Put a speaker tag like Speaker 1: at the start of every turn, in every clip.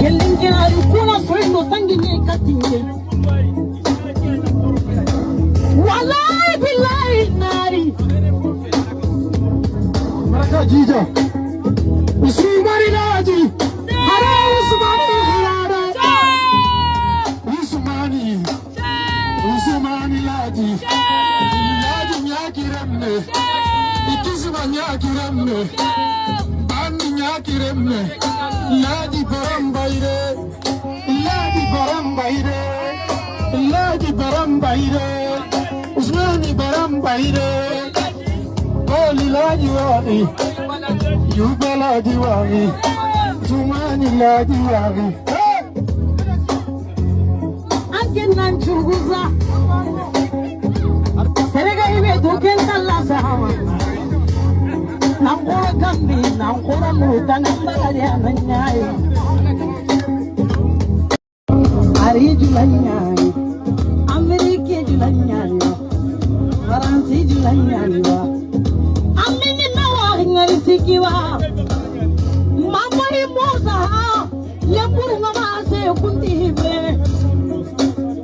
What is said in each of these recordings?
Speaker 1: Yelingari kuna soindo tangine katinge. Wallahi billahi nari.
Speaker 2: Maraka jija. Usmani laji. Hara Usmani hilada. Usmani laji. Laji nyakiremne. Ikisma nyakiremne. Bandi nyakiremne. Laji barambaire. Laji barambaire. Laji barambaire. Usmani barambaire. Koli laji wani. Yuba laji wani. Usmani laji wani.
Speaker 1: Ankenan chuguza. Serega ibe duken kalla sahawa. Nangkora kambi, nangkora muta, nangkora dia nanyai. Ari julanyai, Amerika julanyai, Faransi julanyai. Amini nawa ngari sikiwa. Mama imosa, yamburu mama se kunti hibre.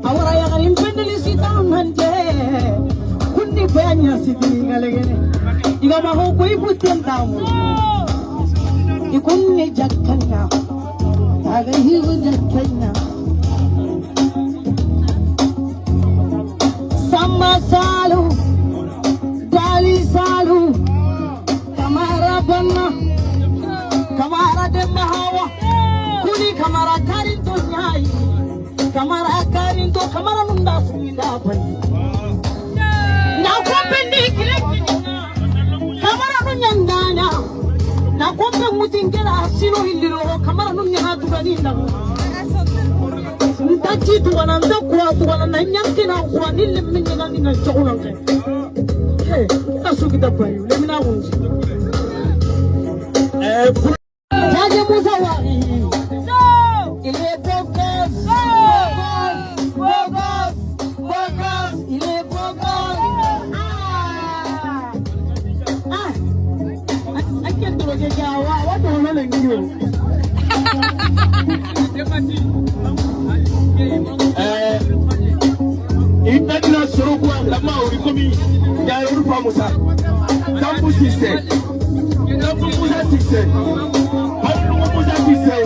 Speaker 1: Awara ya ngari mpendeli sita manje. Kunti banya siti ngalegene. Iga maho koi putten tamu. Ikunni jakkanya. Taga hiru jakkanya. Sama salu. Dali salu. Kamara banna. Kamara demma hawa. Kuni kamara karinto nyai. Kamara karinto kamara nunda sida bani. Now kompendi kilekini. Kamara nunyandana. Na kompe mutingela sino hililo. Kamara nunyana tuganina. Ntachi tuwana ndakura tuwana na nyanke na ukura nile minyana nina chokulanke. Hey, nasuki tabayu. Lemina unji. Jaje Musa wari. Il est beau gosse. Beau gosse. Il est beau gosse. I can't do it again. What do you do? Inna sorokwa lama urikomi ya Europa Musa. Kampu sise. Kampu Musa sise. Kampu Musa sise.